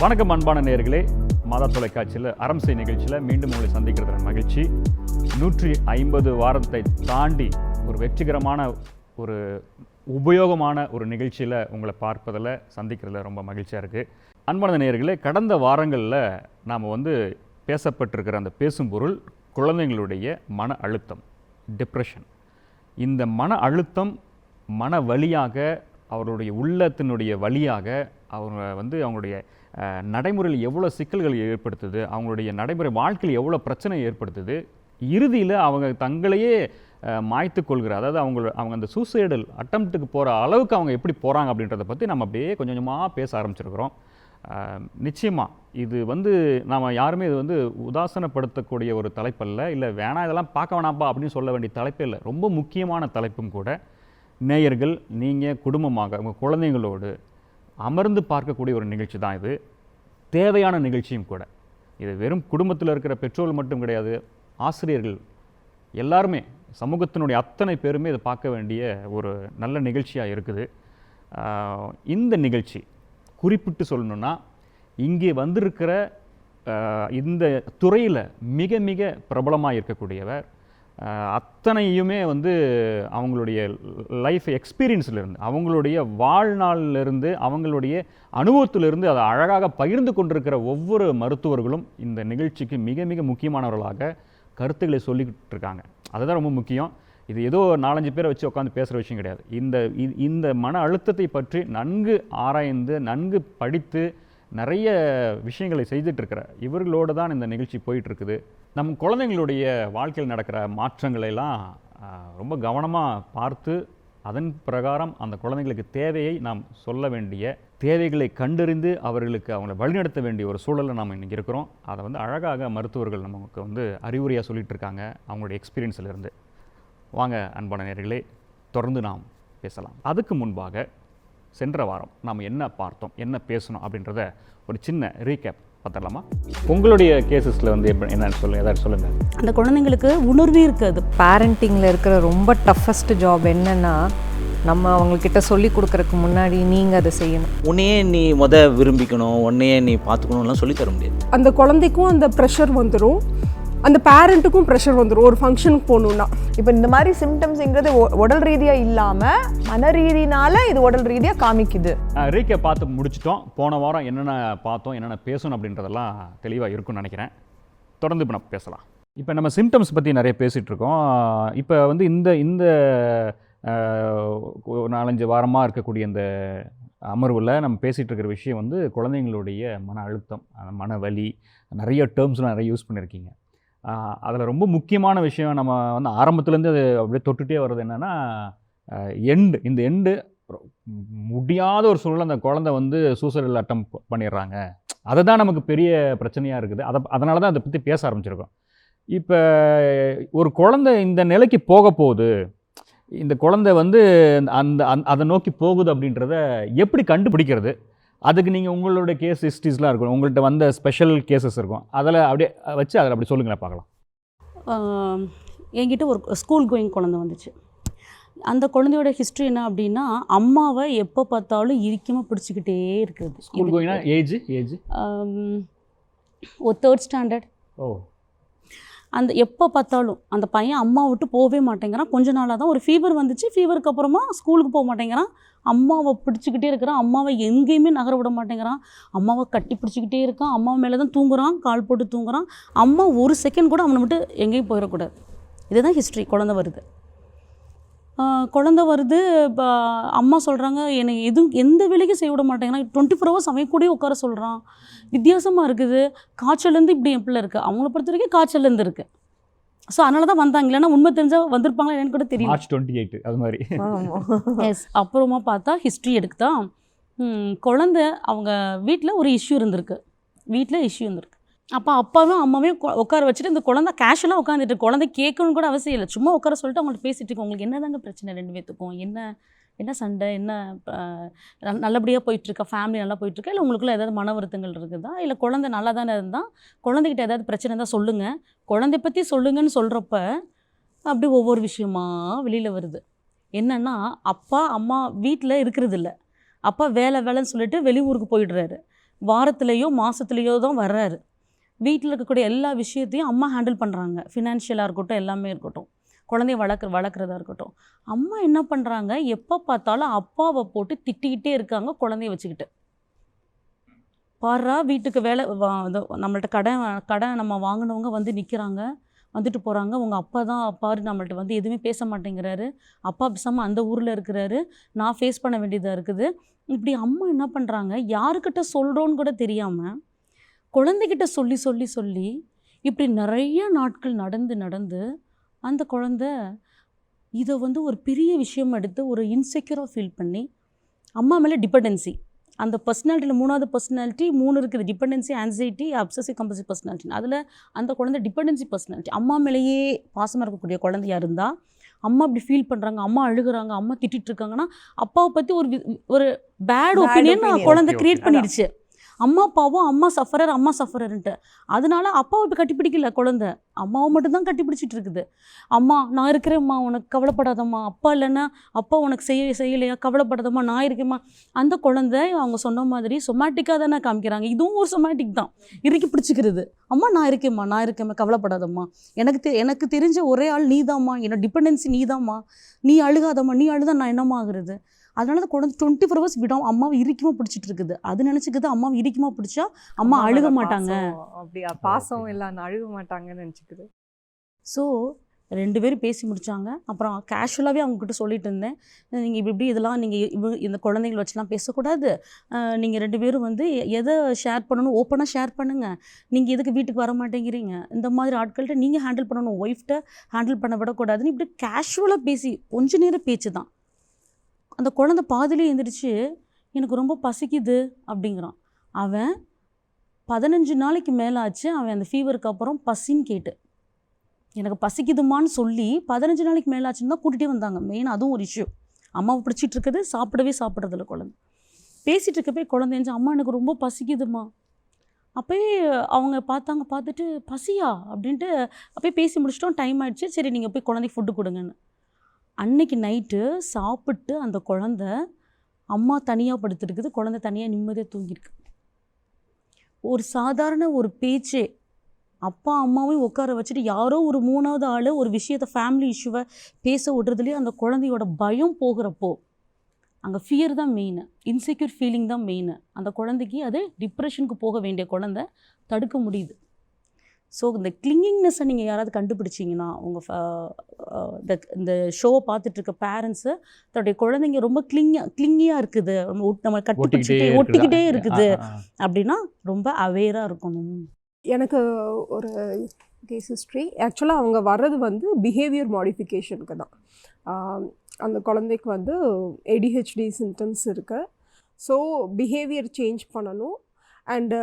வணக்கம் அன்பான நேயர்களே, மாதா தொலைக்காட்சியில் அரம்சை நிகழ்ச்சியில் மீண்டும் உங்களை சந்திக்கிறதுல மகிழ்ச்சி. 150 வாரத்தை தாண்டி ஒரு வெற்றிகரமான ஒரு உபயோகமான ஒரு நிகழ்ச்சியில் உங்களை பார்ப்பதில் சந்திக்கிறதுல ரொம்ப மகிழ்ச்சியாக இருக்குது. அன்பான நேயர்களே, கடந்த வாரங்களில் நாம் பேசப்பட்டிருக்கிற அந்த பேசும் பொருள் குழந்தைங்களுடைய மன அழுத்தம், டிப்ரெஷன். இந்த மன அழுத்தம் மன வலியாக, அவர்களுடைய உள்ளத்தினுடைய வழியாக அவங்க அவங்களுடைய நடைமுறையில் எவ்வளோ சிக்கல்கள் ஏற்படுத்துது, அவங்களுடைய நடைமுறை வாழ்க்கையில் எவ்வளோ பிரச்சனை ஏற்படுத்துது, இறுதியில் அவங்க தங்களையே மாய்த்து கொள்கிற, அதாவது அவங்க அந்த சூசைடல் அட்டம்ப்ட்டுக்கு போகிற அளவுக்கு அவங்க எப்படி போகிறாங்க அப்படின்றத பற்றி நம்ம அப்படியே கொஞ்சம் கொஞ்சமாக பேச ஆரம்பிச்சிருக்கிறோம். நிச்சயமாக இது நாம் யாருமே இது உதாசனப்படுத்தக்கூடிய ஒரு தலைப்பல்ல, இல்லை வேணாம் இதெல்லாம் பார்க்க வேணாம்ப்பா அப்படின்னு சொல்ல வேண்டிய தலைப்பே இல்லை. ரொம்ப முக்கியமான தலைப்பும் கூட. நேயர்கள், நீங்கள் குடும்பமாக உங்கள் குழந்தைங்களோடு அமர்ந்து பார்க்கக்கூடிய ஒரு நிகழ்ச்சி தான் இது. தேவையான நிகழ்ச்சியும் கூட. இது வெறும் குடும்பத்தில் இருக்கிற பெற்றோர்கள் மட்டும் கிடையாது, ஆசிரியர்கள் எல்லாருமே, சமூகத்தினுடைய அத்தனை பேருமே இதை பார்க்க வேண்டிய ஒரு நல்ல நிகழ்ச்சியாக இருக்குது. இந்த நிகழ்ச்சி குறிப்பிட்டு சொல்லணுன்னா, இங்கே வந்திருக்கிற இந்த துறையில் மிக மிக பிரபலமாக இருக்கக்கூடியவர், அத்தனையுமே அவங்களுடைய லைஃப் எக்ஸ்பீரியன்ஸ்லேருந்து, அவங்களுடைய வாழ்நாளிலிருந்து, அவங்களுடைய அனுபவத்திலிருந்து அதை அழகாக பகிர்ந்து கொண்டிருக்கிற ஒவ்வொரு மருத்துவர்களும் இந்த நிகழ்ச்சிக்கு மிக மிக முக்கியமானவர்களாக கருத்துக்களை சொல்லிக்கிட்டு இருக்காங்க. அதுதான் ரொம்ப முக்கியம். இது ஏதோ 4-5 பேரை வச்சு உட்காந்து பேசுகிற விஷயம் கிடையாது. இந்த மன அழுத்தத்தை பற்றி நன்கு ஆராய்ந்து, நன்கு படித்து, நிறைய விஷயங்களை செய்துட்ருக்கிற இவர்களோடு தான் இந்த நிகழ்ச்சி போயிட்டுருக்குது. நம் குழந்தைங்களுடைய வாழ்க்கையில் நடக்கிற மாற்றங்களையெல்லாம் ரொம்ப கவனமாக பார்த்து, அதன் பிரகாரம் அந்த குழந்தைங்களுக்கு தேவையை நாம் சொல்ல வேண்டிய, தேவைகளை கண்டறிந்து அவர்களுக்கு அவங்களை வழிநடத்த வேண்டிய ஒரு சூழலில் நாம் இன்றைக்கி இருக்கிறோம். அதை அழகாக மருத்துவர்கள் நமக்கு அறிவுரையாக சொல்லிகிட்டு இருக்காங்க அவங்களுடைய எக்ஸ்பீரியன்ஸிலிருந்து. வாங்க அன்பான நேயர்களே, தொடர்ந்து நாம் பேசலாம். அதுக்கு முன்பாக சென்ற வாரம் நாம் என்ன பார்த்தோம், என்ன பேசணும் அப்படின்றத ஒரு சின்ன ரீகேப் பார்த்துடலாமா? உங்களுடைய கேசஸில் என்னன்னு ஏதாவது சொல்லுங்கள். அந்த குழந்தைங்களுக்கு உணர்வே இருக்காது. பேரண்டிங்கில் இருக்கிற ரொம்ப டஃபஸ்ட் ஜாப் என்னென்னா, நம்ம அவங்கக்கிட்ட சொல்லி கொடுக்குறதுக்கு முன்னாடி நீங்கள் அதை செய்யணும். உன்னையே நீ விரும்பிக்கணும், உன்னையே நீ பார்த்துக்கணும்லாம் சொல்லி தர முடியாது. அந்த குழந்தைக்கும் அந்த ப்ரெஷர் வந்துடும், அந்த பேரண்ட்டுக்கும் ப்ரெஷர் வந்துடும் ஒரு ஃபங்க்ஷனுக்கு போகணுன்னா. இப்போ இந்த மாதிரி சிம்டம்ஸுங்கிறது உடல் ரீதியாக இல்லாமல் மன ரீதினால இது உடல் ரீதியாக காமிக்குது. ரீக்கை பார்த்து முடிச்சிட்டோம். போன வாரம் என்னென்ன பார்த்தோம், என்னென்ன பேசணும் அப்படின்றதெல்லாம் தெளிவாக இருக்கும்னு நினைக்கிறேன். தொடர்ந்து இப்போ நம்ம பேசலாம். இப்போ நம்ம சிம்டம்ஸ் பற்றி நிறைய பேசிகிட்ருக்கோம். இப்போ இந்த 4-5 வாரமாக இருக்கக்கூடிய இந்த அமர்வில் நம்ம பேசிகிட்டு இருக்கிற விஷயம் குழந்தைங்களுடைய மன அழுத்தம், மன வலி, நிறைய டேர்ம்ஸ்லாம் நிறைய யூஸ் பண்ணியிருக்கீங்க. அதில் ரொம்ப முக்கியமான விஷயம் நம்ம ஆரம்பத்துலேருந்து அது அப்படியே தொட்டுகிட்டே வர்றது என்னென்னா, இந்த எண்டு முடியாத ஒரு சூழல். அந்த குழந்தை சூசைடல் அட்டம் பண்ணிடுறாங்க. அதுதான் நமக்கு பெரிய பிரச்சனையாக இருக்குது. அதனால தான் அதை பற்றி பேச ஆரம்பிச்சிருக்கோம். இப்போ ஒரு குழந்தை இந்த நிலைக்கு போக போகுது, இந்த குழந்தை அதை நோக்கி போகுது அப்படின்றத எப்படி கண்டுபிடிக்கிறது? அதுக்கு நீங்கள் உங்களுடைய கேஸ் ஹிஸ்ட்ரிஸ்லாம் இருக்கும், உங்கள்கிட்ட வந்த ஸ்பெஷல் கேசஸ் இருக்கும், அதில் அப்படியே வச்சு அதில் அப்படி சொல்லுங்களேன் பார்க்கலாம். என்கிட்ட ஒரு ஸ்கூல் கோயிங் குழந்தை வந்துச்சு. அந்த குழந்தையோட ஹிஸ்ட்ரி என்ன அப்படின்னா, அம்மாவை எப்போ பார்த்தாலும் இறுக்கமாக பிடிச்சிக்கிட்டே இருக்குது. ஸ்கூல் கோயிங்னா ஏஜ் ஒரு 3rd ஸ்டாண்டர்ட். அந்த எப்போ பார்த்தாலும் அந்த பையன் அம்மா விட்டு போகவே மாட்டேங்கிறான். கொஞ்ச நாளாக தான் ஒரு ஃபீவர் வந்துச்சு. ஃபீவருக்கு அப்புறமா ஸ்கூலுக்கு போக மாட்டேங்கிறான். அம்மாவை பிடிச்சிக்கிட்டே இருக்கிறான். அம்மாவை எங்கேயுமே நகர விட மாட்டேங்கிறான். அம்மாவை கட்டி பிடிச்சிக்கிட்டே இருக்கான். அம்மா மேலே தான் தூங்குறான், கால் போட்டு தூங்குறான். அம்மா ஒரு செகண்ட் கூட அவனை விட்டு எங்கேயும் போயிடக்கூடாது. இதுதான் ஹிஸ்ட்ரி. குழந்தை வருது. இப்போ அம்மா சொல்கிறாங்க, என்னை எந்த வேலைக்கும் செய்ய விட மாட்டேங்கிறான். 24 hours அவன் கூட உட்கார சொல்கிறான். வித்தியாசமாக இருக்குது. காய்ச்சலேருந்து இப்படி என் பிள்ளை இருக்குது. அவங்கள பொறுத்த வரைக்கும் காய்ச்சலேருந்து இருக்குது. ஸோ அதனால தான் வந்தாங்க. இல்லைன்னா உண்மை தெரிஞ்சால் வந்திருப்பாங்களா என்னன்னு கூட தெரியும். March 28 அது மாதிரி. எஸ். அப்புறமா பார்த்தா ஹிஸ்ட்ரி எடுக்குதா, குழந்தை அவங்க வீட்டில் ஒரு இஷ்யூ இருந்திருக்கு. அப்போ அப்பாவும் அம்மாவையும் உட்கார வச்சுட்டு இந்த குழந்தை கேஷுவலாக உட்காந்துட்டு, குழந்தை கேட்கணும்னு கூட அவசியம் இல்லை, சும்மா உட்கார சொல்லிட்டு அவங்கள்ட்ட பேசிகிட்டு இருக்கோம். உங்களுக்கு என்னதாங்க பிரச்சனை 2 பேத்துக்கும், என்ன சண்டை, என்ன நல்லபடியாக போயிட்டுருக்கா, ஃபேமிலி நல்லா போயிட்டுருக்கா, இல்லை உங்களுக்குள்ள ஏதாவது மன வருத்தங்கள் இருக்குதா, இல்லை குழந்தை நல்லா தானே இருந்தால் குழந்தைகிட்ட ஏதாவது பிரச்சனை இருந்தால் சொல்லுங்கள், குழந்தை பற்றி சொல்லுங்கன்னு சொல்கிறப்ப அப்படி ஒவ்வொரு விஷயமா வெளியில் வருது. என்னென்னா, அப்பா அம்மா வீட்டில் இருக்கிறது இல்லை, அப்பா வேலைன்னு சொல்லிட்டு வெளியூருக்கு போயிடுறாரு. வாரத்துலேயோ மாதத்துலேயோ தான் வர்றாரு. வீட்டில் இருக்கக்கூடிய எல்லா விஷயத்தையும் அம்மா ஹேண்டில் பண்ணுறாங்க. ஃபினான்ஷியலாக இருக்கட்டும், எல்லாமே இருக்கட்டும், குழந்தைய வளர்க்குறதா இருக்கட்டும். அம்மா என்ன பண்ணுறாங்க, எப்போ பார்த்தாலும் அப்பாவை போட்டு திட்டிக்கிட்டே இருக்காங்க குழந்தைய வச்சுக்கிட்டு. பாரா வீட்டுக்கு வேலை நம்மள்ட்ட கடன் நம்ம வாங்கினவங்க வந்து நிற்கிறாங்க, வந்துட்டு போகிறாங்க. உங்கள் அப்பா தான் பாரு நம்மள்ட்ட வந்து எதுவுமே பேச மாட்டேங்கிறாரு, அப்பா பேசாமல் அந்த ஊரில் இருக்கிறாரு, நான் ஃபேஸ் பண்ண வேண்டியதாக இருக்குது. இப்படி அம்மா என்ன பண்ணுறாங்க, யாருக்கிட்ட சொல்கிறோன்னு கூட தெரியாமல் குழந்தைகிட்ட சொல்லி சொல்லி சொல்லி இப்படி நிறைய நாட்கள் நடந்து அந்த குழந்தை இதை வந்து ஒரு பெரிய விஷயம் எடுத்து ஒரு இன்செக்யூராக ஃபீல் பண்ணி அம்மா மேலே டிபெண்டன்சி. அந்த பர்சனாலிட்டியில் 3வது பர்சனாலிட்டி 3 இருக்குது, dependency, anxiety, obsessive compulsive personality. அதில் அந்த குழந்தை டிபெண்டன்சி பர்சனாலிட்டி. அம்மா மேலேயே பாசமாக இருக்கக்கூடிய குழந்தையாக இருந்தால் அம்மா அப்படி ஃபீல் பண்ணுறாங்க, அம்மா அழுகுறாங்க, அம்மா திட்டிகிட்டு இருக்காங்கன்னா அப்பாவை பற்றி ஒரு பேட் ஒப்பீனியன் குழந்தை க்ரியேட் பண்ணிடுச்சு. அம்மா அப்பாவும் அம்மா சஃபரர்ன்ட்டு. அதனால அப்பாவை இப்போ கட்டிப்பிடிக்கல குழந்தை, அம்மாவை மட்டும்தான் கட்டிப்பிடிச்சிட்டு இருக்குது. அம்மா நான் இருக்கிறேம்மா, உனக்கு கவலைப்படாதம்மா, அப்பா இல்லைன்னா அப்பா உனக்கு செய்யலையா, கவலைப்படாதம்மா, நான் இருக்கேம்மா. அந்த குழந்தை அவங்க சொன்ன மாதிரி சொமேட்டிக்காக தானே காமிக்கிறாங்க. இதுவும் ஒரு சொமேட்டிக் தான், இறுக்கி பிடிச்சிக்கிறது. அம்மா நான் இருக்கேம்மா, கவலைப்படாதம்மா, எனக்கு தெரிஞ்ச ஒரே ஆள் நீதாம்மா, என்னோட டிபெண்டன்சி நீதாம்மா, நீ அழுகாதம்மா, நீ அழுதா நான் என்னம்மா ஆகுறது. அதனால தான் குழந்தை 24 hours விடாமல் அம்மாவை இறுக்கமாக பிடிச்சிட்டு இருக்குது. அது நினச்சிக்குது அம்மாவை இறுக்கமாக பிடிச்சா அம்மா அழுக மாட்டாங்க, அப்படியா பாசம் எல்லாம் அழுக மாட்டாங்கன்னு நினச்சிக்குது. ஸோ 2 பேரும் பேசி முடித்தாங்க. அப்புறம் கேஷுவலாகவே அவங்கக்கிட்ட சொல்லிட்டு இருந்தேன், நீங்கள் இப்படி இதெல்லாம் நீங்கள் இந்த குழந்தைங்களை வச்சுலாம் பேசக்கூடாது, நீங்கள் 2 பேரும் வந்து எதை ஷேர் பண்ணணும் ஓப்பனாக ஷேர் பண்ணுங்கள், நீங்கள் எதுக்கு வீட்டுக்கு வர மாட்டேங்கிறீங்க, இந்த மாதிரி ஆட்கள்கிட்ட நீங்கள் ஹேண்டில் பண்ணணும், ஒய்ஃப்ட்ட ஹேண்டில் பண்ண விடக்கூடாதுன்னு இப்படி கேஷுவலாக பேசி கொஞ்ச நேரம் பேச்சு தான். அந்த குழந்தை பாதிலே எழுந்திரிச்சு எனக்கு ரொம்ப பசிக்குது அப்படிங்கிறான். அவன் 15 நாளைக்கு மேலே ஆச்சு, அவன் அந்த ஃபீவருக்கு அப்புறம் பசின்னு கேட்டு எனக்கு பசிக்குதுமான்னு சொல்லி 15 நாளைக்கு மேலே ஆச்சுன்னு தான் கூட்டிகிட்டே வந்தாங்க. மெயினாக அதுவும் ஒரு இஷ்யூ. அம்மாவை பிடிச்சிட்டு இருக்குது, சாப்பிட்றதில்ல குழந்தை. பேசிகிட்டு இருக்கப்போ குழந்தை எழுந்து அம்மா எனக்கு ரொம்ப பசிக்குதுமா. அப்போயே அவங்க பார்த்துட்டு பசியா அப்படின்ட்டு அப்போயே பேசி முடிச்சிட்டோம், டைம் ஆகிடுச்சு, சரி நீங்கள் போய் குழந்தைக்கு ஃபுட்டு கொடுங்கன்னு. அன்னைக்கு நைட்டு சாப்பிட்டு அந்த குழந்தை அம்மா தனியாக படுத்துருக்குது, குழந்தை தனியாக நிம்மதியாக தூங்கியிருக்கு. ஒரு சாதாரண ஒரு பேச்சே அப்பா அம்மாவையும் உட்கார வச்சுட்டு யாரோ ஒரு 3வது ஆள் ஒரு விஷயத்தை ஃபேமிலி இஷ்யூவை பேச விடுறதுலேயே அந்த குழந்தையோட பயம் போகிறப்போ அங்கே ஃபியர் தான் மெயின், இன்செக்யூர் ஃபீலிங் தான் மெயின். அந்த குழந்தைக்கு அது டிப்ரெஷனுக்கு போக வேண்டிய குழந்தை தடுக்க முடியுது. ஸோ இந்த கிளிங்கிங்னஸை நீங்கள் யாராவது கண்டுபிடிச்சிங்கன்னா உங்கள் இந்த ஷோவை பார்த்துட்ருக்க பேரண்ட்ஸு தன்னுடைய குழந்தைங்க ரொம்ப கிளிங்கியாக இருக்குது, நம்ம ஒட்டிக்கிட்டே இருக்குது அப்படின்னா ரொம்ப அவேராக இருக்கணும். எனக்கு ஒரு கேஸ் ஹிஸ்ட்ரி. ஆக்சுவலாக அவங்க வர்றது வந்து பிஹேவியர் மாடிஃபிகேஷனுக்கு தான். அந்த குழந்தைக்கு வந்து ADHD சிம்டம்ஸ் இருக்குது. ஸோ பிஹேவியர் சேஞ்ச் பண்ணணும். அண்டு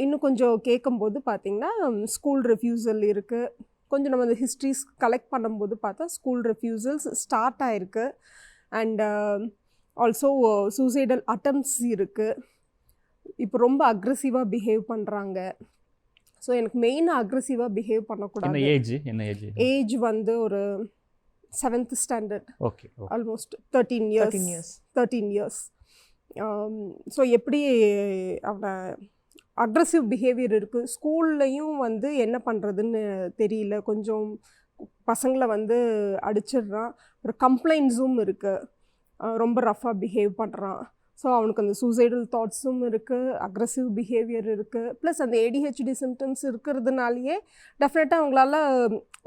இன்னும் கொஞ்சம் கேட்கும்போது பார்த்திங்கன்னா ஸ்கூல் ரெஃப்யூசல் இருக்குது. கொஞ்சம் நம்ம அந்த ஹிஸ்ட்ரிஸ் கலெக்ட் பண்ணும்போது பார்த்தா ஸ்கூல் ரெஃப்யூசல்ஸ் ஸ்டார்ட் ஆகிருக்கு. அண்ட் ஆல்சோ சூசைடல் அட்டம்ப்ட்ஸ் இருக்குது. இப்போ ரொம்ப அக்ரெசிவாக பிஹேவ் பண்ணுறாங்க. ஸோ எனக்கு மெயினாக அக்ரெசிவாக பிஹேவ் பண்ணக்கூடாது. ஏஜ் வந்து ஒரு 7th standard, okay, almost 13 years. So எப்படி அவனை அக்ரெசிவ் பிஹேவியர் இருக்குது. ஸ்கூல்லையும் வந்து என்ன பண்ணுறதுன்னு தெரியல, கொஞ்சம் பசங்களை வந்து அடிச்சிடுறான். ஒரு கம்ப்ளைண்ட்ஸும் இருக்குது, ரொம்ப ரஃபாக பிஹேவ் பண்ணுறான். ஸோ அவனுக்கு அந்த சூசைடல் தாட்ஸும் இருக்குது, அக்ரெசிவ் பிஹேவியர் இருக்குது. ப்ளஸ் அந்த ADHD சிம்டம்ஸ் இருக்கிறதுனாலேயே டெஃபினட்டாக அவங்களால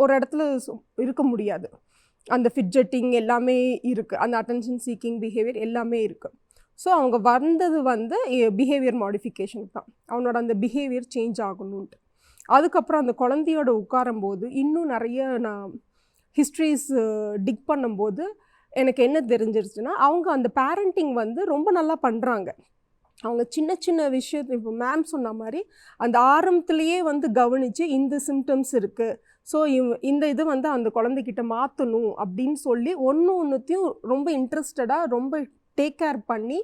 ஒரு இடத்துல இருக்க முடியாது. அந்த ஃபிட்ஜெட்டிங் எல்லாமே இருக்குது, அந்த அட்டென்ஷன் சீக்கிங் பிஹேவியர் எல்லாமே இருக்குது. ஸோ அவங்க வந்தது வந்து பிஹேவியர் மாடிஃபிகேஷன் தான், அவனோட அந்த பிஹேவியர் சேஞ்ச் ஆகணுன்ட்டு. அதுக்கப்புறம் அந்த குழந்தையோட உட்காரும்போது இன்னும் நிறைய நான் ஹிஸ்ட்ரிஸ் டிக் பண்ணும்போது எனக்கு என்ன தெரிஞ்சிருச்சுன்னா, அவங்க அந்த பேரண்டிங் வந்து ரொம்ப நல்லா பண்ணுறாங்க. அவங்க சின்ன சின்ன விஷயத்தை இப்போ மேம் சொன்ன மாதிரி அந்த ஆரம்பத்துலேயே வந்து கவனித்து இந்த சிம்டம்ஸ் இருக்குது, ஸோ இந்த இது வந்து அந்த குழந்தைகிட்ட மாற்றணும் அப்படின்னு சொல்லி ஒன்றுத்தையும் ரொம்ப இன்ட்ரெஸ்டடாக ரொம்ப டேக் கேர் பண்ணி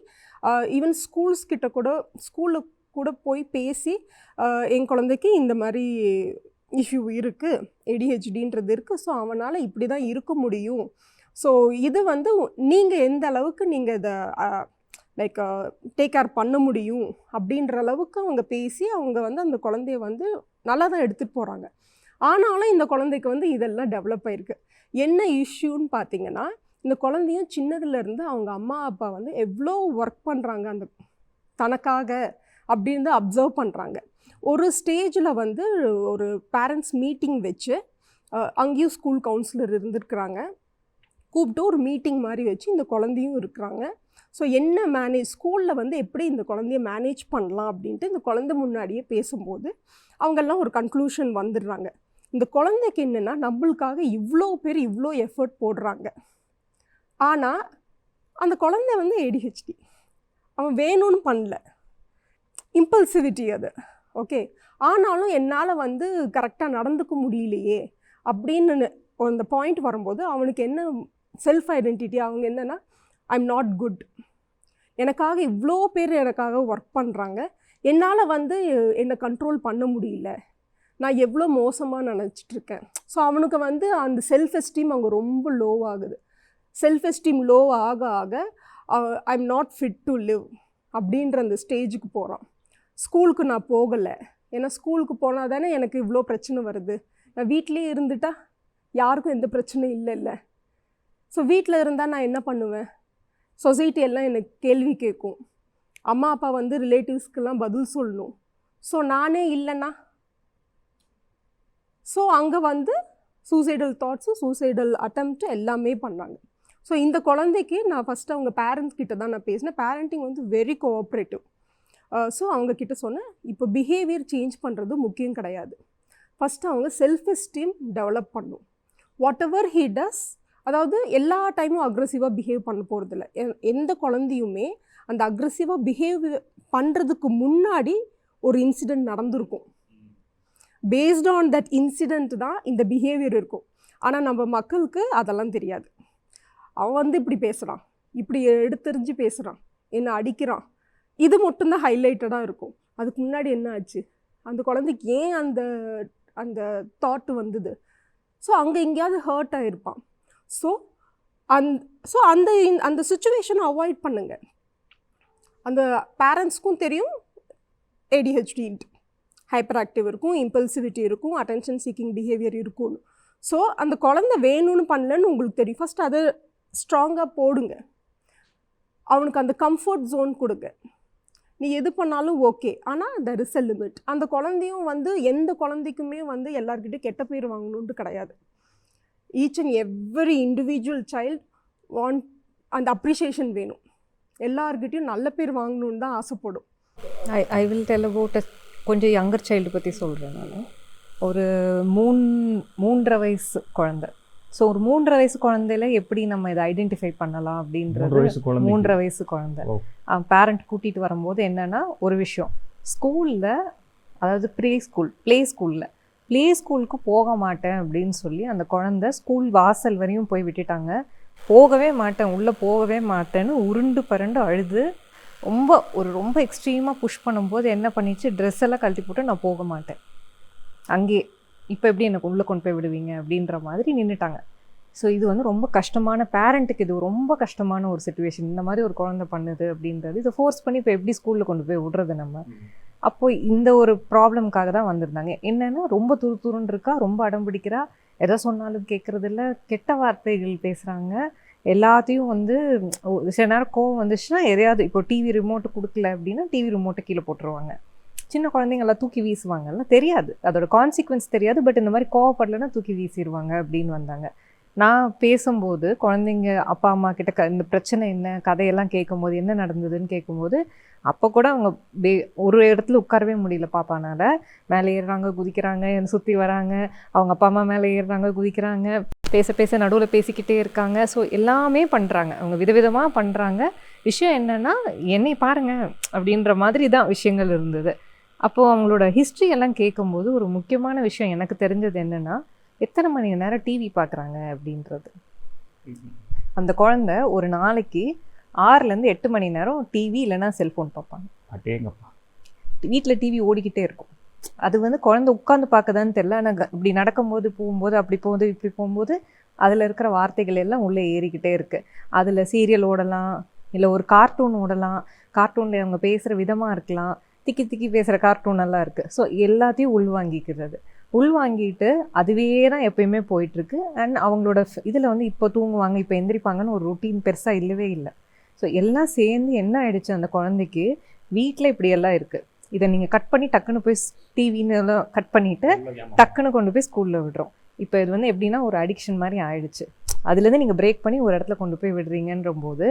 ஈவன் ஸ்கூலில் கூட போய் பேசி என் குழந்தைக்கு இந்த மாதிரி இஷ்யூ இருக்குது, ADHDன்றது இருக்குது, ஸோ அவனால் இப்படி தான் இருக்க முடியும். ஸோ இது வந்து நீங்கள் எந்த அளவுக்கு நீங்கள் இதை லைக் டேக் கேர் பண்ண முடியும் அப்படின்ற அளவுக்கு அவங்க பேசி அவங்க வந்து அந்த குழந்தைய வந்து நல்லா தான் எடுத்துகிட்டு போகிறாங்க. ஆனாலும் இந்த குழந்தைக்கு வந்து இதெல்லாம் டெவலப் ஆகிருக்கு. என்ன இஷ்யூன்னு பார்த்தீங்கன்னா, இந்த குழந்தையும் சின்னதுலேருந்து அவங்க அம்மா அப்பா வந்து எவ்வளோ ஒர்க் பண்ணுறாங்க அந்த தனக்காக அப்படின்னு அப்சர்வ் பண்ணுறாங்க. ஒரு ஸ்டேஜில் வந்து ஒரு பேரண்ட்ஸ் மீட்டிங் வச்சு அங்கேயும் ஸ்கூல் கவுன்சிலர் இருந்திருக்கிறாங்க. கூப்பிட்டு ஒரு மீட்டிங் மாதிரி வச்சு இந்த குழந்தையும் இருக்கிறாங்க. ஸோ என்ன ஸ்கூலில் வந்து எப்படி இந்த குழந்தைய மேனேஜ் பண்ணலாம் அப்படின்ட்டு இந்த குழந்தை முன்னாடியே பேசும்போது அவங்கெல்லாம் ஒரு கன்க்ளூஷன் வந்துடுறாங்க. இந்த குழந்தைக்கு என்னென்னா, நம்மளுக்காக இவ்வளோ பேர் இவ்வளோ எஃபர்ட் போடுறாங்க, ஆனால் அந்த குழந்தை வந்து ADHD, அவன் வேணும்னு பண்ணல, இம்பல்சிவிட்டி அது. ஓகே, ஆனாலும் என்னால் வந்து கரெக்டாக நடந்துக்க முடியலையே அப்படின்னு அந்த பாயிண்ட் வரும்போது அவனுக்கு என்ன செல்ஃப் ஐடென்டிட்டி, அவங்க என்னென்னா ஐம் நாட் குட், எனக்காக இவ்வளோ பேர் எனக்காக ஒர்க் பண்ணுறாங்க, என்னால் வந்து என்னை கண்ட்ரோல் பண்ண முடியல, நான் எவ்வளோ மோசமாக நினச்சிட்ருக்கேன். ஸோ அவனுக்கு வந்து அந்த செல்ஃப் எஸ்டீம் அவங்க ரொம்ப லோவாகுது. செல்ஃப் எஸ்டீம் லோ ஆக ஆக I'm not fit to live அப்படின்ற அந்த ஸ்டேஜுக்கு போகிறான். ஸ்கூலுக்கு நான் போகலை, ஏன்னா ஸ்கூலுக்கு போனால் தானே எனக்கு இவ்வளோ பிரச்சனை வருது, நான் வீட்டிலே இருந்துட்டா யாருக்கும் எந்த பிரச்சனையும் இல்லைல்ல. ஸோ வீட்டில் இருந்தால் நான் என்ன பண்ணுவேன், சொசைட்டி எல்லாம் எனக்கு கேள்வி கேட்கும், அம்மா அப்பா வந்து ரிலேட்டிவ்ஸ்க்கெல்லாம் பதில் சொல்லணும், ஸோ நானே இல்லைன்னா. ஸோ அங்கே வந்து சூசைடல் தாட்ஸு, சூசைடல் அட்டெம்ப்ட் எல்லாமே பண்ணாங்க. ஸோ இந்த குழந்தைக்கு நான் ஃபஸ்ட்டு அவங்க பேரண்ட்ஸ் கிட்ட தான் நான் பேசினேன். பேரண்டிங் வந்து வெரி கோஆப்ரேட்டிவ். ஸோ அவங்கக்கிட்ட சொன்னேன், இப்போ பிஹேவியர் சேஞ்ச் பண்ணுறது முக்கியம் கிடையாது, ஃபஸ்ட்டு அவங்க செல்ஃப் எஸ்டீம் டெவலப் பண்ணும். வாட் எவர் ஹீ டஸ், அதாவது எல்லா டைமும் அக்ரெசிவாக பிஹேவ் பண்ண போகிறதில்ல. எந்த குழந்தையுமே அந்த அக்ரெசிவாக பிஹேவ் பண்ணுறதுக்கு முன்னாடி ஒரு இன்சிடெண்ட் நடந்திருக்கும். பேஸ்ட் ஆன் தட் இன்சிடெண்ட் தான் இந்த பிஹேவியர் இருக்கும். ஆனால் நம்ம மக்களுக்கு அதெல்லாம் தெரியாது. அவன் வந்து இப்படி பேசுகிறான், இப்படி எடுத்தெறிஞ்சு பேசுகிறான், என்னை அடிக்கிறான், இது மட்டும்தான் ஹைலைட்டடாக இருக்கும். அதுக்கு முன்னாடி என்ன ஆச்சு, அந்த குழந்தைக்கு ஏன் அந்த அந்த தாட்டு வந்தது, ஸோ அங்கே எங்கேயாவது ஹர்ட் ஆகிருப்பான். ஸோ அந்த அந்த சுச்சுவேஷனை அவாய்ட் பண்ணுங்க. அந்த பேரண்ட்ஸ்க்கும் தெரியும் ADHD, ஹைப்பர் ஆக்டிவ் இருக்கும், இம்பல்சிவிட்டி இருக்கும், அட்டென்ஷன் சீக்கிங் பிஹேவியர் இருக்கும். ஸோ அந்த குழந்தை வேணும்னு பண்ணலன்னு உங்களுக்கு தெரியும். ஃபஸ்ட் அதை ஸ்ட்ராங்காக போடுங்க, அவனுக்கு அந்த கம்ஃபர்ட் ஜோன் கொடுங்க. நீ எது பண்ணாலும் ஓகே, ஆனால் there is a limit. அந்த குழந்தையும் வந்து எந்த குழந்தைக்குமே வந்து எல்லாருக்கிட்டையும் கெட்ட பேர் வாங்கணுன்ட்டு கிடையாது. Each and every individual child want அந்த அப்ரிஷியேஷன் வேணும், எல்லாருக்கிட்டையும் நல்ல பேர் வாங்கணுன்னு தான் ஆசைப்படும். ஐ வில் டெல் அபவுட் கொஞ்சம் யங்கர் சைல்டு பற்றி சொல்கிறேன். நான் ஒரு 3.5 வயசு குழந்தை. ஸோ ஒரு 3.5 வயசு குழந்தையில எப்படி நம்ம இதை ஐடென்டிஃபை பண்ணலாம் அப்படின்றது, 3.5 வயசு குழந்தை பேரண்ட் கூட்டிகிட்டு வரும்போது என்னென்னா, ஒரு விஷயம் ஸ்கூலில், அதாவது ப்ளே ஸ்கூலுக்கு போக மாட்டேன் அப்படின்னு சொல்லி அந்த குழந்தை ஸ்கூல் வாசல் வரையும் போய் விட்டுட்டாங்க. போகவே மாட்டேன், உள்ளே போகவே மாட்டேன்னு உருண்டு பரண்டு அழுது ரொம்ப எக்ஸ்ட்ரீமாக புஷ் பண்ணும்போது என்ன பண்ணிச்சு, ட்ரெஸ் எல்லாம் கழட்டி போட்டு நான் போக மாட்டேன் அங்கேயே, இப்போ எப்படி எனக்கு உள்ளே கொண்டு போய் விடுவீங்க அப்படின்ற மாதிரி நின்றுட்டாங்க. ஸோ இது வந்து ரொம்ப கஷ்டமான, பேரண்ட்டுக்கு இது ரொம்ப கஷ்டமான ஒரு சிச்சுவேஷன். இந்த மாதிரி ஒரு குழந்தை பண்ணுது அப்படின்றது, இதை ஃபோர்ஸ் பண்ணி இப்போ எப்படி ஸ்கூலில் கொண்டு போய் விடுறது நம்ம. அப்போது இந்த ஒரு ப்ராப்ளம்காக தான் வந்திருந்தாங்க. என்னென்னா, ரொம்ப துருன்னு இருக்கா, ரொம்ப அடம் பிடிக்கிறா, எதை சொன்னாலும் கேட்குறதில்ல, கெட்ட வார்த்தைகள் பேசுகிறாங்க, எல்லாத்தையும் வந்து சில நேரம் கோவம் வந்துச்சுன்னா எதையாவது, இப்போ டிவி ரிமோட்டு கொடுக்கல அப்படின்னா டிவி ரிமோட்டை கீழே போட்டுருவாங்க. சின்ன குழந்தைங்கள்லாம் தூக்கி வீசுவாங்கல்ல, தெரியாது, அதோட கான்சிக்வன்ஸ் தெரியாது, பட் இந்த மாதிரி கோவப்படலைன்னா தூக்கி வீசிடுவாங்க அப்படின்னு வந்தாங்க. நான் பேசும்போது குழந்தைங்க அப்பா அம்மா கிட்ட இந்த பிரச்சனை என்ன, கதையெல்லாம் கேட்கும்போது என்ன நடந்ததுன்னு கேட்கும்போது, அப்போ கூட அவங்க ஒரு இடத்துல உட்காரவே முடியல பாப்பானால. மேலே ஏறுறாங்க, குதிக்கிறாங்க, என்னை சுற்றி வராங்க, அவங்க அப்பா அம்மா மேலே ஏறுறாங்க, குதிக்கிறாங்க, பேச நடுவில் பேசிக்கிட்டே இருக்காங்க. ஸோ எல்லாமே பண்ணுறாங்க, அவங்க விதவிதமாக பண்ணுறாங்க. விஷயம் என்னென்னா, என்னை பாருங்க அப்படின்ற மாதிரி தான் விஷயங்கள் இருந்தது. அப்போது அவங்களோட ஹிஸ்ட்ரி எல்லாம் கேட்கும்போது ஒரு முக்கியமான விஷயம் எனக்கு தெரிஞ்சது என்னென்னா, எத்தனை மணி நேரம் டிவி பார்க்குறாங்க அப்படின்றது. அந்த குழந்தை ஒரு நாளைக்கு 6லேருந்து 8 மணி நேரம் டிவி இல்லைன்னா செல்ஃபோன் பார்ப்பாங்க. வீட்டில் டிவி ஓடிக்கிட்டே இருக்கும். அது வந்து குழந்தை உட்காந்து பார்க்கதான்னு தெரியல, ஆனால் இப்படி நடக்கும்போது, போகும்போது, அப்படி போகும்போது, இப்படி போகும்போது அதில் இருக்கிற வார்த்தைகள் எல்லாம் உள்ளே ஏறிக்கிட்டே இருக்குது. அதில் சீரியல் ஓடலாம், இல்லை ஒரு கார்ட்டூன் ஓடலாம், கார்ட்டூனில் அவங்க பேசுகிற விதமாக இருக்கலாம், திக்கி திக்கி பேசுகிற கார்ட்டூன் எல்லாம் இருக்குது. ஸோ எல்லாத்தையும் உள்வாங்கிக்கிறது, உள்வாங்கிட்டு அதுவே தான் எப்பயுமே போயிட்டுருக்கு. அண்ட் அவங்களோட இதில் வந்து இப்போ தூங்குவாங்க, இப்போ எந்திரிப்பாங்கன்னு ஒரு ரொட்டீன் பெருசாக இல்லவே இல்லை. ஸோ எல்லாம் சேர்ந்து என்ன ஆயிடுச்சு, அந்த குழந்தைக்கு வீட்டில் இப்படி எல்லாம் இருக்குது. இதை நீங்கள் கட் பண்ணி டக்குன்னு போய் டிவின்னு எல்லாம் கட் பண்ணிவிட்டு டக்குன்னு கொண்டு போய் ஸ்கூலில் விடுறோம். இப்போ இது வந்து எப்படின்னா ஒரு அடிக்ஷன் மாதிரி ஆயிடுச்சு. அதுலேருந்து நீங்கள் பிரேக் பண்ணி ஒரு இடத்துல கொண்டு போய் விடுறீங்கன்ற போது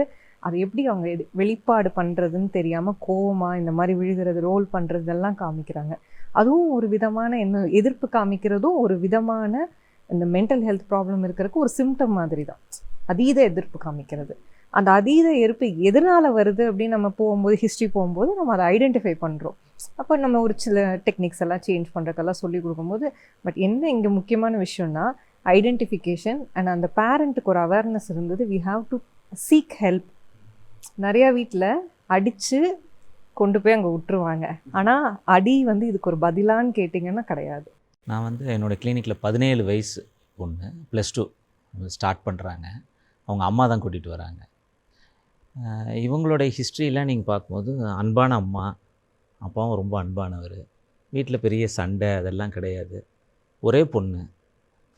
அது எப்படி அவங்க வெளிப்பாடு பண்ணுறதுன்னு தெரியாமல் கோவமாக இந்த மாதிரி விழுகிறது, ரோல் பண்ணுறதெல்லாம் காமிக்கிறாங்க. அதுவும் ஒரு விதமான என்ன எதிர்ப்பு காமிக்கிறதும் ஒரு விதமான இந்த மென்டல் ஹெல்த் ப்ராப்ளம் இருக்கிறதுக்கு ஒரு சிம்டம் மாதிரி தான். அதீத எதிர்ப்பு காமிக்கிறது. அந்த அதீத எதிர்ப்பு எதனால் வருது அப்படின்னு நம்ம போகும்போது, ஹிஸ்ட்ரி போகும்போது நம்ம அதை ஐடென்டிஃபை பண்ணுறோம். அப்போ நம்ம ஒரு சில டெக்னிக்ஸ் எல்லாம் சேஞ்ச் பண்ணுறதுக்கெல்லாம் சொல்லி கொடுக்கும்போது, பட் என்ன இங்கே முக்கியமான விஷயம்னா ஐடென்டிஃபிகேஷன் அண்ட் அந்த பேரண்ட்டுக்கு ஒரு அவேர்னஸ் இருந்தது. We have to seek help. நிறையா வீட்டில் அடித்து கொண்டு போய் அங்கே விட்டுருவாங்க. ஆனால் அடி வந்து இதுக்கு ஒரு பதிலான்னு கேட்டிங்கன்னா கிடையாது. நான் வந்து என்னோடய கிளினிக்கில் 17 வயசு பொண்ணு +2 ஸ்டார்ட் பண்ணுறாங்க. அவங்க அம்மா தான் கூட்டிகிட்டு வராங்க. இவங்களோட ஹிஸ்ட்ரியெலாம் நீங்கள் பார்க்கும்போது அன்பான அம்மா, அப்பாவும் ரொம்ப அன்பானவர். வீட்டில் பெரிய சண்டை அதெல்லாம் கிடையாது. ஒரே பொண்ணு,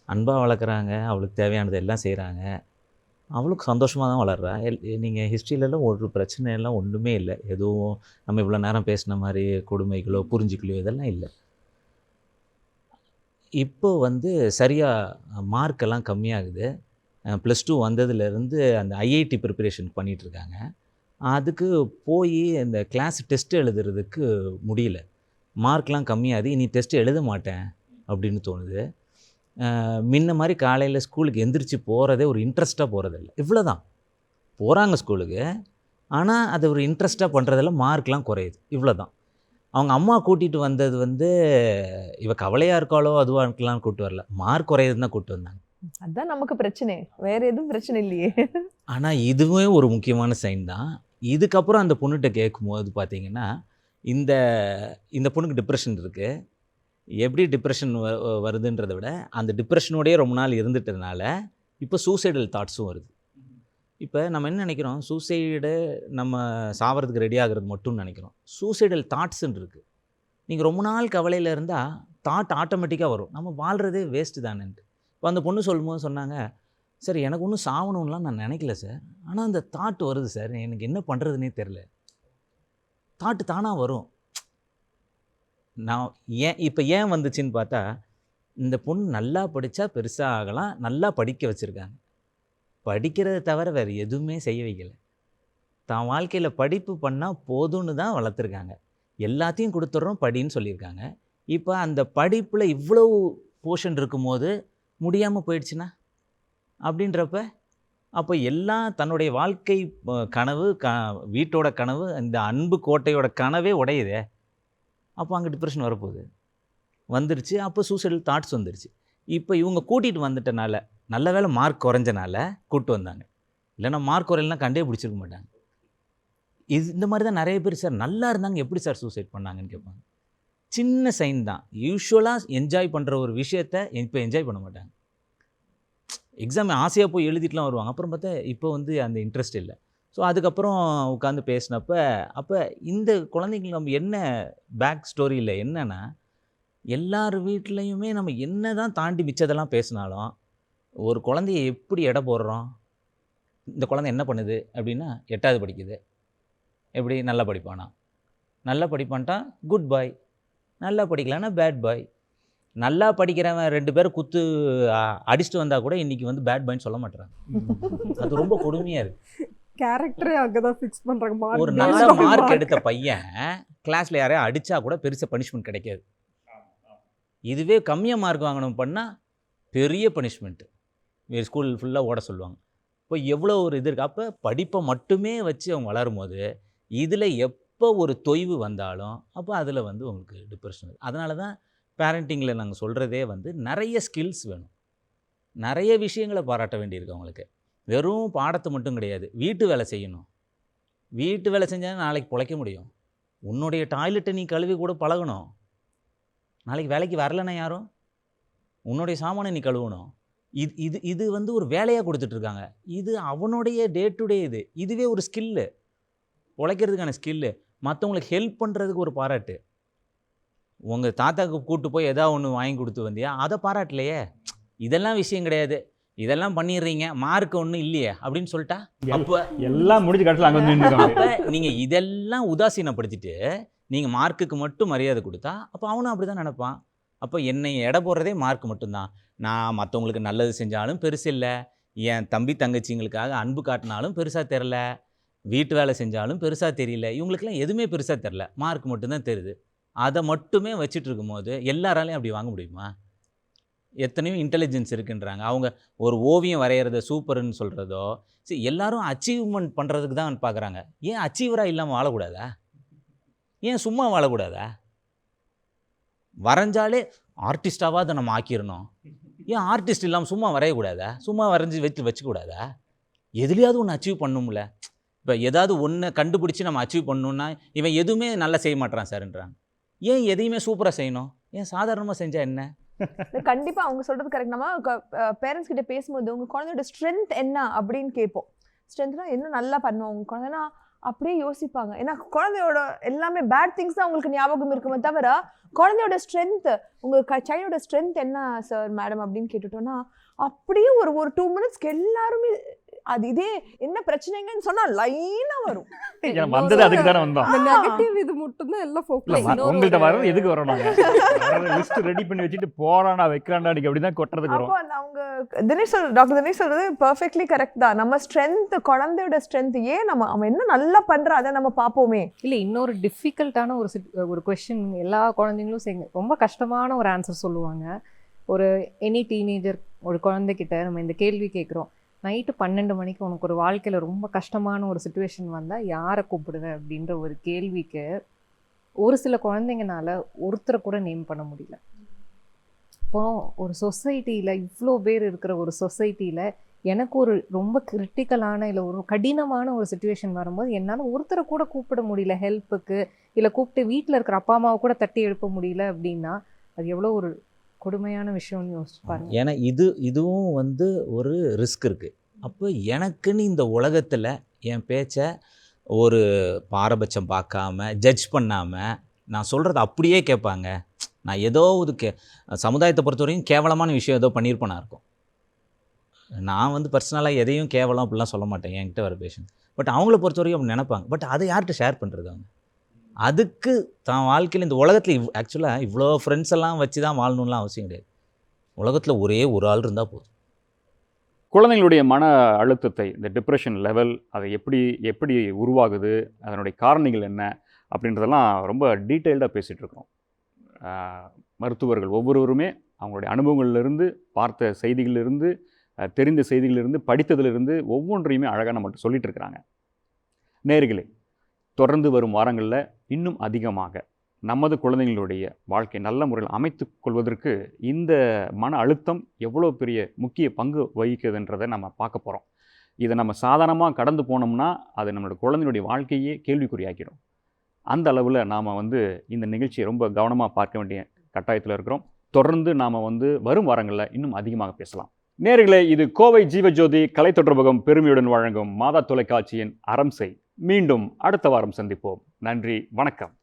அன்பாக வளர்க்குறாங்க, அவளுக்கு தேவையானது எல்லாம் செய்கிறாங்க. அவளுக்கு சந்தோஷமாக தான் வளர்றா. நீங்கள் ஹிஸ்ட்ரியிலலாம் ஒரு பிரச்சனையெல்லாம் ஒன்றுமே இல்லை. எதுவும் நம்ம இவ்வளோ நேரம் பேசின மாதிரி கொடுமைகளோ புரிஞ்சிக்கலையோ இதெல்லாம் இல்லை. இப்போ வந்து சரியாக மார்க்கெல்லாம் கம்மியாகுது. +2 வந்ததுலேருந்து அந்த ஐஐடி ப்ரிப்பரேஷன் பண்ணிகிட்ருக்காங்க. அதுக்கு போய் இந்த கிளாஸ் டெஸ்ட் எழுதுறதுக்கு முடியல. மார்க்லாம் கம்மியாகுது, இனி டெஸ்ட் எழுத மாட்டேன் அப்படின்னு தோணுது. முன்ன மாதிரி காலையில் ஸ்கூலுக்கு எந்திரிச்சு போகிறதே ஒரு இன்ட்ரெஸ்ட்டாக போகிறதில்ல. இவ்வளோ தான் போகிறாங்க ஸ்கூலுக்கு, ஆனால் அது ஒரு இன்ட்ரெஸ்ட்டாக பண்ணுறதில்ல. மார்க்லாம் குறையுது, இவ்வளோ தான். அவங்க அம்மா கூட்டிகிட்டு வந்தது வந்து இவ கவலையாக இருக்காளோ அதுவாக இருக்கலாம்னு கூப்பிட்டு வரல, மார்க் குறையுதுன்னு தான் கூப்பிட்டு வந்தாங்க. அதுதான் நமக்கு பிரச்சனை, வேற எதுவும் பிரச்சனை இல்லையே. ஆனால் இதுவே ஒரு முக்கியமான சைன் தான். இதுக்கப்புறம் அந்த பொண்ணுகிட்ட கேட்கும்போது பார்த்தீங்கன்னா, இந்த இந்த பொண்ணுக்கு டிப்ரெஷன் இருக்குது. எப்படி டிப்ரெஷன் வருதுன்றதை விட அந்த டிப்ரெஷனோடையே ரொம்ப நாள் இருந்துட்டதுனால இப்போ சூசைடல் தாட்ஸும் வருது. இப்போ நம்ம என்ன நினைக்கிறோம், சூசைடு நம்ம சாவறதுக்கு ரெடி ஆகிறது மட்டும் நினைக்கிறோம். சூசைடல் தாட்ஸ்ன்னு இருக்குது. நீங்கள் ரொம்ப நாள் கவலையில் இருந்தால் தாட் ஆட்டோமேட்டிக்காக வரும், நம்ம வாழ்கிறதே வேஸ்ட்டு தானேன்ட்டு. இப்போ அந்த பொண்ணு சொல்லும்போது சொன்னாங்க, சார் எனக்கு ஒன்றும் சாவணும்லாம் நான் நினைக்கல சார், ஆனால் அந்த தாட் வருது சார், எனக்கு என்ன பண்ணுறதுனே தெரில. தாட்டு தானாக வரும். நான் ஏன் வந்துச்சுன்னு பார்த்தா, இந்த பொண்ணு நல்லா படித்தா பெருசாக ஆகலாம், நல்லா படிக்க வச்சுருக்காங்க. படிக்கிறத தவிர வேறு எதுவுமே செய்ய வைக்கலை. தான் வாழ்க்கையில் படிப்பு பண்ணால் போதும்னு தான் வளர்த்துருக்காங்க. எல்லாத்தையும் கொடுத்துட்றோம் படின்னு சொல்லியிருக்காங்க. இப்போ அந்த படிப்பில் இவ்வளோ போர்ஷன் இருக்கும்போது முடியாமல் போயிடுச்சுன்னா அப்படின்றப்ப, அப்போ எல்லாம் தன்னுடைய வாழ்க்கை கனவு, வீட்டோட கனவு, இந்த அன்பு கோட்டையோட கனவே உடையுதே. அப்போ அங்கே டிப்ரெஷன் வரப்போகுது, வந்துருச்சு. அப்போ சூசைடல் தாட்ஸ் வந்துருச்சு. இப்போ இவங்க கூட்டிகிட்டு வந்துட்டனால, நல்ல வேளை மார்க் குறைஞ்சனால கூப்பிட்டு வந்தாங்க, இல்லைன்னா மார்க் குறையலாம் கண்டே பிடிச்சிருக்க மாட்டாங்க. இந்த மாதிரி தான் நிறைய பேர், சார் நல்லா இருந்தாங்க எப்படி சார் சூசைட் பண்ணாங்கன்னு கேட்பாங்க. சின்ன சைன் தான். யூஸ்வலாக என்ஜாய் பண்ணுற ஒரு விஷயத்த இப்போ என்ஜாய் பண்ண மாட்டாங்க. எக்ஸாம் ஆசையாக போய் எழுதிட்டுலாம் வருவாங்க, அப்புறம் பார்த்தா இப்போ வந்து அந்த இன்ட்ரெஸ்ட் இல்லை. ஸோ அதுக்கப்புறம் உட்காந்து பேசினப்ப, அப்போ இந்த குழந்தைங்களுக்கு நம்ம என்ன பேக் ஸ்டோரியில் என்னென்னா, எல்லார் வீட்லேயுமே நம்ம என்ன தான் தாண்டி மிச்சதெல்லாம் பேசினாலும் ஒரு குழந்தைய எப்படி எடை போடுறோம். இந்த குழந்தை என்ன பண்ணுது அப்படின்னா, 8வது படிக்குது, எப்படி நல்லா படிப்பானா, நல்லா படிப்பான்ட்டா குட் பாய், நல்லா படிக்கலான்னா பேட் பாய். நல்லா படிக்கிறவன் 2 பேர் குத்து அடிச்சுட்டு வந்தால் கூட இன்றைக்கி வந்து பேட் பாய்ன்னு சொல்ல மாட்டேறாங்க. அது ரொம்ப கொடுமையாக இருக்குது. கேரக்டரே அங்கே தான் ஃபிக்ஸ் பண்ணுறாங்க. ஒரு நல்ல மார்க் எடுத்த பையன் கிளாஸில் யாரையும் அடித்தா கூட பெருசாக பனிஷ்மெண்ட் கிடைக்காது. இதுவே கம்மியாக மார்க் வாங்கணும் பண்ணால் பெரிய பனிஷ்மெண்ட்டு, ஸ்கூல் ஃபுல்லாக ஓட சொல்லுவாங்க. இப்போ எவ்வளோ ஒரு இது இருக்குது. அப்போ படிப்பை மட்டுமே வச்சு அவங்க வளரும் போது இதில் எப்போ ஒரு தொய்வு வந்தாலும் அப்போ அதில் வந்து உங்களுக்கு டிப்ரெஷன் வருது. அதனால தான் பேரண்டிங்கில் நாங்கள் சொல்கிறதே வந்து நிறைய ஸ்கில்ஸ் வேணும், நிறைய விஷயங்களை பாராட்ட வேண்டியிருக்கு அவங்களுக்கு. வெறும் பாடத்தை மட்டும் கிடையாது, வீட்டு வேலை செய்யணும். வீட்டு வேலை செஞ்சால் நாளைக்கு பிழைக்க முடியும். உன்னுடைய டாய்லெட்டை நீ கழுவி கூட பழகணும். நாளைக்கு வேலைக்கு வரலைன்னா யாரும் உன்னுடைய சாமானை நீ கழுவணும். இது இது இது வந்து ஒரு வேலையாக கொடுத்துட்ருக்காங்க. இது அவனுடைய டே டு டே இதுவே ஒரு ஸ்கில்லு, உழைக்கிறதுக்கான ஸ்கில்லு. மற்றவங்களுக்கு ஹெல்ப் பண்ணுறதுக்கு ஒரு பாராட்டு. உங்கள் தாத்தாவுக்கு கூப்பிட்டு போய் ஏதாவது ஒன்று வாங்கி கொடுத்து வந்தியா, அதை பாராட்டலையே. இதெல்லாம் விஷயம் கிடையாது, இதெல்லாம் பண்ணிடுறீங்க, மார்க் ஒன்றும் இல்லையே அப்படின்னு சொல்லிட்டா, அப்போ எல்லாம் முடிஞ்சு கடைசியில் அங்கே வந்து நின்றுக்காங்க. அப்போ நீங்கள் இதெல்லாம் உதாசீனப்படுத்திட்டு நீங்கள் மார்க்குக்கு மட்டும் மரியாதை கொடுத்தா அப்போ அவனும் அப்படி தான் நினைப்பான். அப்போ என்னை எடை போடுறதே மார்க் மட்டும்தான். நான் மற்றவங்களுக்கு நல்லது செஞ்சாலும் பெருசு இல்லை, என் தம்பி தங்கச்சிங்களுக்காக அன்பு காட்டினாலும் பெருசாக தெரில, வீட்டு வேலை செஞ்சாலும் பெருசாக தெரியல, இவங்களுக்கெல்லாம் எதுவுமே பெருசாக தெரில, மார்க் மட்டும்தான் தெரியுது. அதை மட்டுமே வச்சுட்டு இருக்கும்போது எல்லாராலையும் அப்படி வாங்க முடியுமா? எத்தனையோ இன்டெலிஜென்ஸ் இருக்குன்றாங்க. அவங்க ஒரு ஓவியம் வரைகிறத சூப்பர்னு சொல்கிறதோ, சரி எல்லாரும் அச்சீவ்மெண்ட் பண்ணுறதுக்கு தான் பார்க்குறாங்க. ஏன் அச்சீவராக இல்லாமல் வாழக்கூடாதா? ஏன் சும்மா வாழக்கூடாதா? வரைஞ்சாலே ஆர்டிஸ்டாவாக அதை நம்ம ஆக்கிடணும். ஏன் ஆர்டிஸ்ட் இல்லாமல் சும்மா வரையக்கூடாதா? சும்மா வரைஞ்சி வச்சுக்கூடாதா? எதுலையாவது ஒன்று அச்சீவ் பண்ணும்ல. இப்போ ஏதாவது ஒன்று கண்டுபிடிச்சி நம்ம அச்சீவ் பண்ணணுன்னா இவன் எதுவுமே நல்லா செய்ய மாட்டான் சார்ன்றாங்க. ஏன் எதையுமே சூப்பராக செய்யணும்? ஏன் சாதாரணமாக செஞ்சால் என்ன? கண்டிப்பாக அவங்க சொல்கிறது கரெக்ட். நம்ம பேரண்ட்ஸ் கிட்ட பேசும்போது உங்கள் குழந்தையோட ஸ்ட்ரென்த் என்ன அப்படின்னு கேட்போம். ஸ்ட்ரென்த்னா என்ன நல்லா பண்ணுவோம் உங்கள் குழந்தைனா அப்படியே யோசிப்பாங்க. ஏன்னா குழந்தையோட எல்லாமே பேட் திங்ஸ் தான் உங்களுக்கு ஞாபகம் இருக்குமே தவிர குழந்தையோட ஸ்ட்ரென்த், உங்கள் சைல்டோட ஸ்ட்ரென்த் என்ன சார் மேடம் அப்படின்னு கேட்டுட்டோன்னா அப்படியே ஒரு 2 மினிட்ஸ்க்கு எல்லாருமே அது இதே என்ன பிரச்சனைங்கன்னு சொன்னா லைனா வரும். வந்தது அதுக்கு தானே வந்தோம். இந்த நெகட்டிவ் இது மட்டும் தான் எல்லாம் ஃபோக்கஸ். உங்கள்கிட்ட வரோம் எதுக்கு வரோம்? நாங்கள் லிஸ்ட் ரெடி பண்ணி வச்சுட்டு போறானா வைக்கிறான்டா நீங்க அப்படிதான் கொட்டுறதுக்கு வரோம். அப்போ அவங்க டாக்டர் தினேஷ் சொல்றது பெர்ஃபெக்ட்லி கரெக்ட் தான். நம்ம ஸ்ட்ரென்த், குழந்தையோட ஸ்ட்ரென்த் ஏன் நம்ம அவன் என்ன நல்லா பண்றா அதை நம்ம பார்ப்போமே. இல்லை, இன்னொரு டிஃபிகல்ட்டான ஒரு கொஸ்டின் எல்லா குழந்தைங்களும் ரொம்ப கஷ்டமான ஒரு ஆன்சர் சொல்லுவாங்க. ஒரு எனி டீனேஜர் ஒரு குழந்தைகிட்ட நம்ம இந்த கேள்வி கேட்குறோம், நைட்டு 12 மணிக்கு உனக்கு ஒரு வாழ்க்கையில் ரொம்ப கஷ்டமான ஒரு சுச்சுவேஷன் வந்தால் யாரை கூப்பிடுவேன் அப்படின்ற ஒரு கேள்விக்கு ஒரு சில குழந்தைங்கனால ஒருத்தரை கூட நேம் பண்ண முடியல. இப்போ ஒரு சொசைட்டியில் இவ்வளோ பேர் இருக்கிற ஒரு சொசைட்டியில் எனக்கு ஒரு ரொம்ப கிரிட்டிக்கலான இல்லை ஒரு கடினமான ஒரு சுச்சுவேஷன் வரும்போது என்னால் ஒருத்தரை கூட கூப்பிட முடியல ஹெல்ப்புக்கு, இல்லை கூப்பிட்டு வீட்டில் இருக்கிற அப்பா அம்மாவை கூட தட்டி எழுப்ப முடியல அப்படின்னா அது எவ்வளோ ஒரு கொடுமையான விஷயம்னு யோசிச்சு பாருங்க. ஏன்னா இதுவும் வந்து ஒரு ரிஸ்க் இருக்குது. அப்போ எனக்குன்னு இந்த உலகத்தில் என் பேச்சை ஒரு பாரபட்சம் பார்க்காம ஜட்ஜ் பண்ணாமல் நான் சொல்கிறத அப்படியே கேட்பாங்க. நான் ஏதோ ஒரு சமுதாயத்தை பொறுத்த வரைக்கும் கேவலமான விஷயம் ஏதோ பண்ணியிருப்பேனா இருக்கும். நான் வந்து பர்சனலாக எதையும் கேவலம் அப்படிலாம் சொல்ல மாட்டேன் என்கிட்ட வர பேஷண்ட். பட் அவங்கள பொறுத்த வரைக்கும் அப்படி நினைப்பாங்க. பட் அதை யார்கிட்ட ஷேர் பண்ணுறது? அவங்க அதுக்கு தான் வாழ்க்கையில் இந்த உலகத்தில் ஆக்சுவலாக இவ்வளோ ஃப்ரெண்ட்ஸ் எல்லாம் வச்சு தான் வாழணும்லாம் அவசியம் கிடையாது. உலகத்தில் ஒரே ஒரு ஆள் இருந்தால் போதும். குழந்தைங்களுடைய மன அழுத்தத்தை, இந்த டிப்ரெஷன் லெவல், அதை எப்படி உருவாகுது, அதனுடைய காரணிகள் என்ன அப்படின்றதெல்லாம் ரொம்ப டீட்டெயில்டாக பேசிகிட்டு இருக்கோம். மருத்துவர்கள் ஒவ்வொருவருமே அவங்களுடைய அனுபவங்களிலிருந்து, பார்த்த செய்திகளிலிருந்து, தெரிந்த செய்திகளிலிருந்து, படித்ததிலிருந்து ஒவ்வொன்றையுமே அழகாக நம்மகிட்ட சொல்லிகிட்டு இருக்கிறாங்க. நேயர்களே, தொடர்ந்து வரும் வாரங்களில் இன்னும் அதிகமாக நமது குழந்தைங்களுடைய வாழ்க்கை நல்ல முறையில் அமைத்து கொள்வதற்கு இந்த மன அழுத்தம் எவ்வளோ பெரிய முக்கிய பங்கு வகிக்குதுன்றதை நம்ம பார்க்க போகிறோம். இதை நம்ம சாதாரணமாக கடந்து போனோம்னா அது நம்மளோட குழந்தையுடைய வாழ்க்கையே கேள்விக்குறியாக்கிடும். அந்த அளவில் நாம் இந்த நிகழ்ச்சியை ரொம்ப கவனமாக பார்க்க வேண்டிய கட்டாயத்தில் இருக்கிறோம். தொடர்ந்து நாம் வரும் வாரங்களில் இன்னும் அதிகமாக பேசலாம். நேயர்களே, இது கோவை ஜீவஜோதி கலை தொடர்பகம் பெருமையுடன் வழங்கும் மாதா தொலைக்காட்சியின் அறம் செய். மீண்டும் அடுத்த வாரம் சந்திப்போம். நன்றி, வணக்கம்.